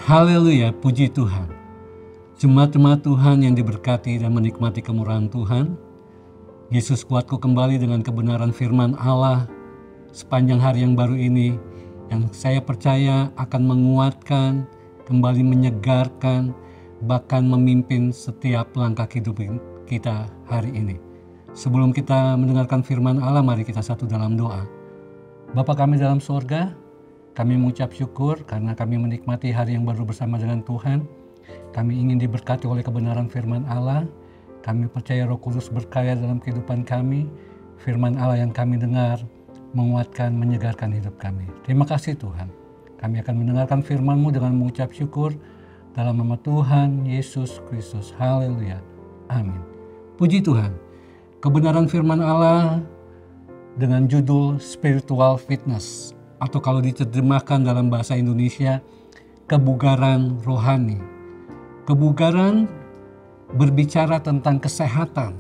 Haleluya, puji Tuhan. Jemaat-jemaat Tuhan yang diberkati dan menikmati kemurahan Tuhan, Yesus kuatku kembali dengan kebenaran firman Allah sepanjang hari yang baru ini, yang saya percaya akan menguatkan, kembali menyegarkan, bahkan memimpin setiap langkah kehidupan kita hari ini. Sebelum kita mendengarkan firman Allah, mari kita satu dalam doa. Bapa kami dalam surga, kami mengucap syukur karena kami menikmati hari yang baru bersama dengan Tuhan. Kami ingin diberkati oleh kebenaran firman Allah. Kami percaya Roh Kudus berkarya dalam kehidupan kami. Firman Allah yang kami dengar menguatkan, menyegarkan hidup kami. Terima kasih Tuhan. Kami akan mendengarkan firman-Mu dengan mengucap syukur dalam nama Tuhan Yesus Kristus. Haleluya. Amin. Puji Tuhan. Kebenaran firman Allah dengan judul Spiritual Fitness, atau kalau diterjemahkan dalam bahasa Indonesia, kebugaran rohani. Kebugaran berbicara tentang kesehatan.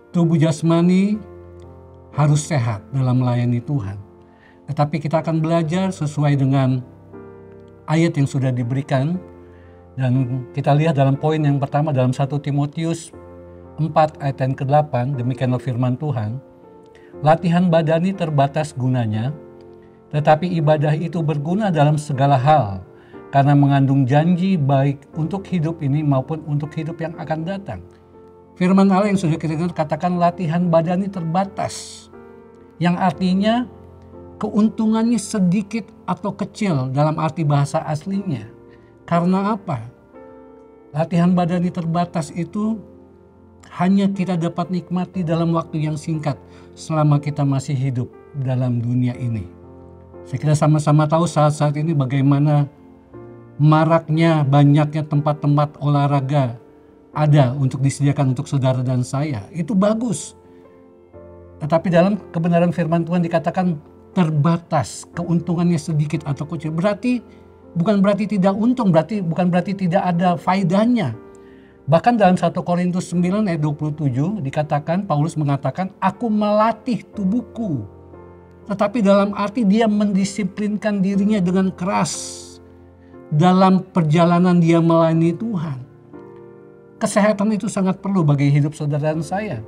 Tubuh jasmani harus sehat dalam melayani Tuhan. Tetapi kita akan belajar sesuai dengan ayat yang sudah diberikan. Dan kita lihat dalam poin yang pertama dalam 1 Timotius 4 ayat yang ke-8, demikianlah firman Tuhan. Latihan badani terbatas gunanya, tetapi ibadah itu berguna dalam segala hal, karena mengandung janji baik untuk hidup ini maupun untuk hidup yang akan datang. Firman Allah yang sudah kita dengar katakan latihan badani terbatas, yang artinya keuntungannya sedikit atau kecil dalam arti bahasa aslinya. Karena apa? Latihan badani terbatas itu hanya kita dapat nikmati dalam waktu yang singkat selama kita masih hidup dalam dunia ini. Kita sama-sama tahu saat-saat ini bagaimana maraknya, banyaknya tempat-tempat olahraga ada untuk disediakan untuk saudara dan saya. Itu bagus. Tetapi dalam kebenaran firman Tuhan dikatakan terbatas, keuntungannya sedikit atau kecil. Bukan berarti tidak untung, bukan berarti tidak ada faedahnya. Bahkan dalam 1 Korintus 9 ayat 27 dikatakan, Paulus mengatakan, aku melatih tubuhku. Tetapi dalam arti dia mendisiplinkan dirinya dengan keras dalam perjalanan dia melayani Tuhan. Kesehatan itu sangat perlu bagi hidup saudara dan saya.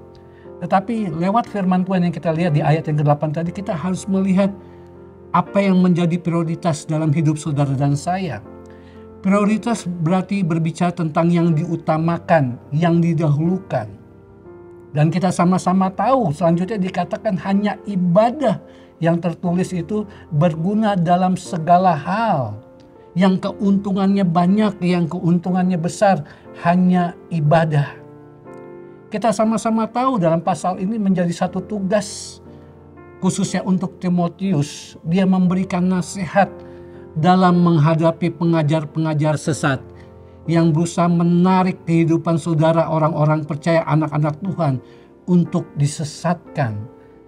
Tetapi lewat firman Tuhan yang kita lihat di ayat yang ke-8 tadi, kita harus melihat apa yang menjadi prioritas dalam hidup saudara dan saya. Prioritas berarti berbicara tentang yang diutamakan, yang didahulukan. Dan kita sama-sama tahu selanjutnya dikatakan hanya ibadah yang tertulis itu berguna dalam segala hal. Yang keuntungannya banyak, yang keuntungannya besar, hanya ibadah. Kita sama-sama tahu dalam pasal ini menjadi satu tugas khususnya untuk Timotius. Dia memberikan nasihat dalam menghadapi pengajar-pengajar sesat yang berusaha menarik kehidupan saudara orang-orang percaya, anak-anak Tuhan untuk disesatkan.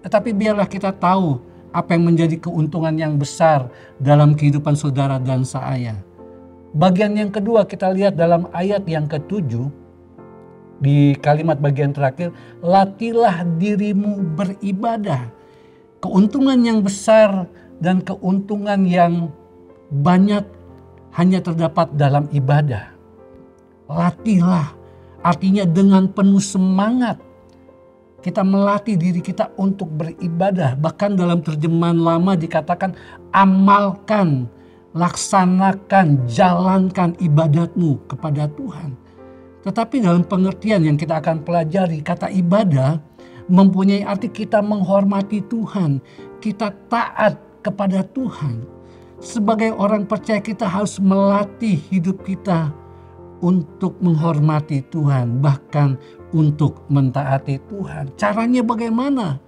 Tetapi biarlah kita tahu apa yang menjadi keuntungan yang besar dalam kehidupan saudara dan saya. Bagian yang kedua kita lihat dalam ayat yang ke-7, di kalimat bagian terakhir, latihlah dirimu beribadah. Keuntungan yang besar dan keuntungan yang banyak hanya terdapat dalam ibadah. Latihlah, artinya dengan penuh semangat. Kita melatih diri kita untuk beribadah. Bahkan dalam terjemahan lama dikatakan amalkan, laksanakan, jalankan ibadatmu kepada Tuhan. Tetapi dalam pengertian yang kita akan pelajari, kata ibadah mempunyai arti kita menghormati Tuhan. Kita taat kepada Tuhan. Sebagai orang percaya kita harus melatih hidup kita untuk menghormati Tuhan, bahkan untuk mentaati Tuhan. Caranya bagaimana?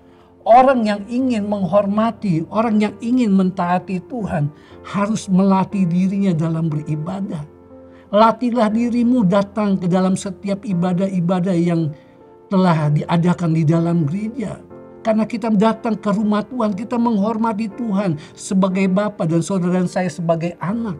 Orang yang ingin menghormati, orang yang ingin mentaati Tuhan harus melatih dirinya dalam beribadah. Latihlah dirimu datang ke dalam setiap ibadah-ibadah yang telah diadakan di dalam gereja. Karena kita datang ke rumah Tuhan, kita menghormati Tuhan sebagai Bapa dan saudara dan saya sebagai anak.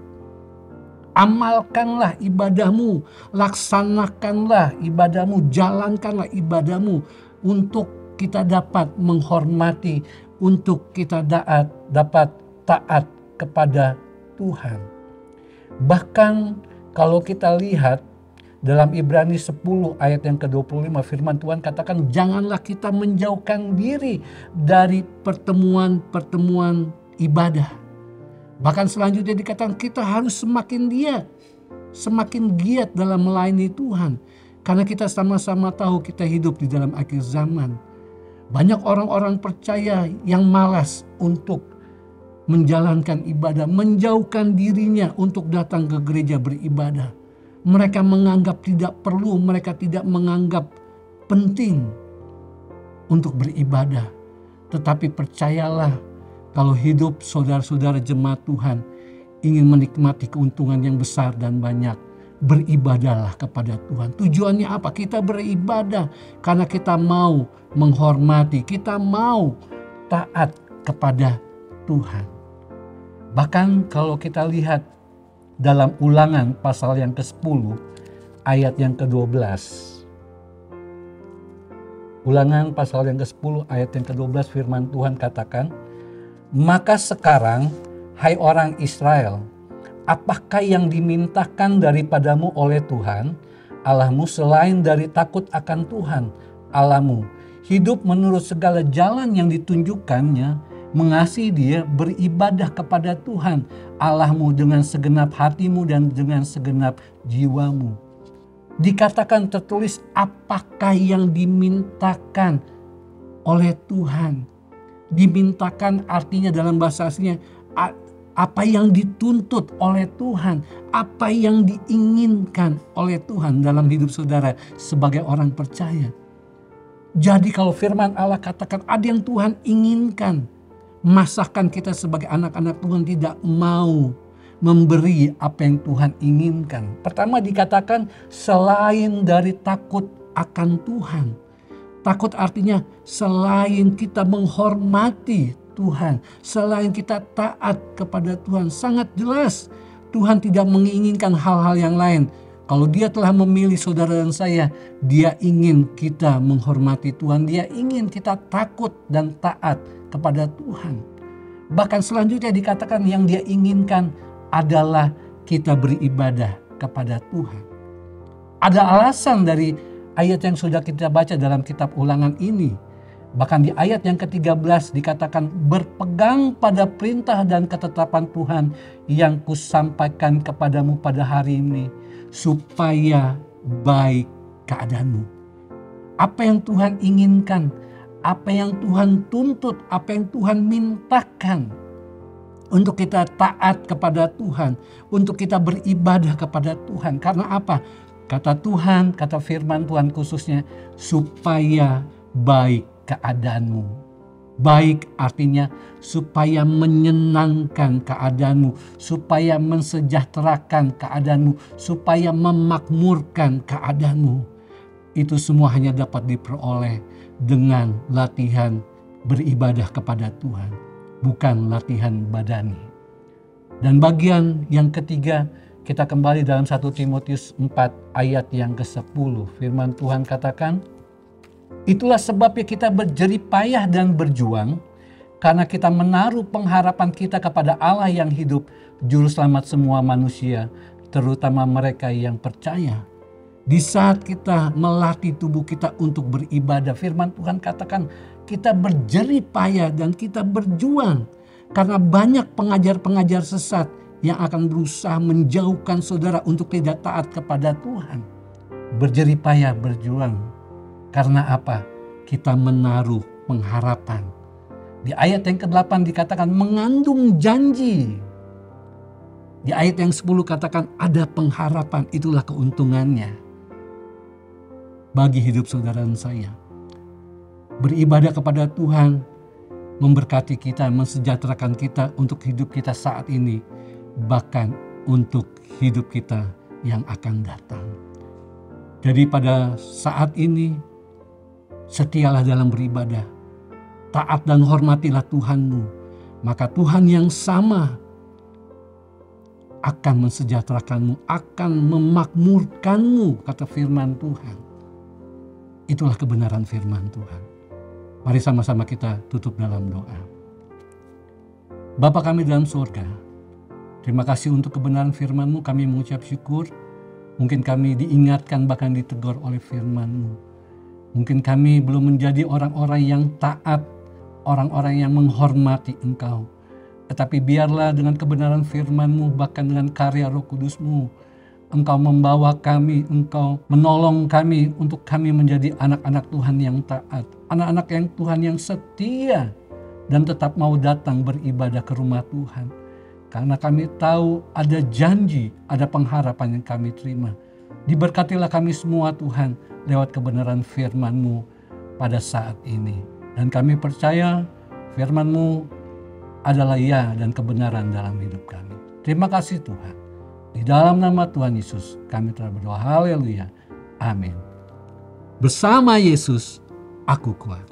Amalkanlah ibadahmu, laksanakanlah ibadahmu, jalankanlah ibadahmu untuk kita dapat menghormati, untuk kita dapat taat kepada Tuhan. Bahkan kalau kita lihat dalam Ibrani 10 ayat yang ke-25 firman Tuhan katakan, janganlah kita menjauhkan diri dari pertemuan-pertemuan ibadah. Bahkan selanjutnya dikatakan kita harus semakin giat dalam melayani Tuhan. Karena kita sama-sama tahu kita hidup di dalam akhir zaman. Banyak orang-orang percaya yang malas untuk menjalankan ibadah, menjauhkan dirinya untuk datang ke gereja beribadah. Mereka menganggap tidak perlu, mereka tidak menganggap penting untuk beribadah. Tetapi percayalah, kalau hidup saudara-saudara jemaat Tuhan ingin menikmati keuntungan yang besar dan banyak, beribadahlah kepada Tuhan. Tujuannya apa? Kita beribadah karena kita mau menghormati, kita mau taat kepada Tuhan. Bahkan kalau kita lihat dalam Ulangan pasal yang ke-10 ayat yang ke-12. Ulangan pasal yang ke-10 ayat yang ke-12 firman Tuhan katakan, maka sekarang hai orang Israel, apakah yang dimintakan daripadamu oleh Tuhan Allahmu selain dari takut akan Tuhan Allahmu, hidup menurut segala jalan yang ditunjukkannya, mengasihi Dia, beribadah kepada Tuhan Allahmu dengan segenap hatimu dan dengan segenap jiwamu. Dikatakan tertulis apakah yang dimintakan oleh Tuhan. Dimintakan artinya dalam bahasa aslinya apa yang dituntut oleh Tuhan, apa yang diinginkan oleh Tuhan dalam hidup saudara sebagai orang percaya. Jadi kalau firman Allah katakan ada yang Tuhan inginkan, masakan kita sebagai anak-anak Tuhan tidak mau memberi apa yang Tuhan inginkan? Pertama dikatakan selain dari takut akan Tuhan. Takut artinya selain kita menghormati Tuhan, selain kita taat kepada Tuhan. Sangat jelas Tuhan tidak menginginkan hal-hal yang lain. Kalau Dia telah memilih saudara dan saya, Dia ingin kita menghormati Tuhan. Dia ingin kita takut dan taat kepada Tuhan. Bahkan selanjutnya dikatakan yang Dia inginkan adalah kita beribadah kepada Tuhan. Ada alasan dari ayat yang sudah kita baca dalam kitab Ulangan ini. Bahkan di ayat yang ke-13 dikatakan berpegang pada perintah dan ketetapan Tuhan yang kusampaikan kepadamu pada hari ini supaya baik keadaanmu. Apa yang Tuhan inginkan, apa yang Tuhan tuntut, apa yang Tuhan mintakan untuk kita taat kepada Tuhan, untuk kita beribadah kepada Tuhan. Karena apa? Kata Tuhan, kata firman Tuhan khususnya, supaya baik keadaanmu. Baik artinya supaya menyenangkan keadaanmu, supaya mensejahterakan keadaanmu, supaya memakmurkan keadaanmu. Itu semua hanya dapat diperoleh dengan latihan beribadah kepada Tuhan, bukan latihan badani. Dan bagian yang ketiga, kita kembali dalam 1 Timotius 4 ayat yang ke-10. Firman Tuhan katakan, itulah sebabnya kita berjerih payah dan berjuang, karena kita menaruh pengharapan kita kepada Allah yang hidup, juru selamat semua manusia, terutama mereka yang percaya. Di saat kita melatih tubuh kita untuk beribadah, firman Tuhan katakan kita berjerih payah dan kita berjuang. Karena banyak pengajar-pengajar sesat yang akan berusaha menjauhkan saudara untuk tidak taat kepada Tuhan. Berjerih payah berjuang. Karena apa? Kita menaruh pengharapan. Di ayat yang ke-8 dikatakan mengandung janji. Di ayat yang 10 katakan ada pengharapan, itulah keuntungannya bagi hidup saudara dan saya. Beribadah kepada Tuhan memberkati kita, mensejahterakan kita untuk hidup kita saat ini, bahkan untuk hidup kita yang akan datang. Jadi pada saat ini, setialah dalam beribadah, taat dan hormatilah Tuhanmu, maka Tuhan yang sama akan mensejahterakanmu, akan memakmurkanmu, kata firman Tuhan. Itulah kebenaran firman Tuhan. Mari sama-sama kita tutup dalam doa. Bapa kami dalam surga, Terima kasih untuk kebenaran firman-Mu, kami mengucap syukur. Mungkin kami diingatkan bahkan ditegur oleh firman-Mu. Mungkin kami belum menjadi orang-orang yang taat, orang-orang yang menghormati Engkau. Tetapi biarlah dengan kebenaran firman-Mu, bahkan dengan karya Roh Kudus-Mu, Engkau membawa kami, Engkau menolong kami untuk kami menjadi anak-anak Tuhan yang taat. Anak-anak yang Tuhan yang setia dan tetap mau datang beribadah ke rumah Tuhan. Karena kami tahu ada janji, ada pengharapan yang kami terima. Diberkatilah kami semua Tuhan lewat kebenaran firman-Mu pada saat ini. Dan kami percaya firman-Mu adalah ya dan kebenaran dalam hidup kami. Terima kasih Tuhan. Di dalam nama Tuhan Yesus kami telah berdoa. Haleluya. Amin. Bersama Yesus aku kuat.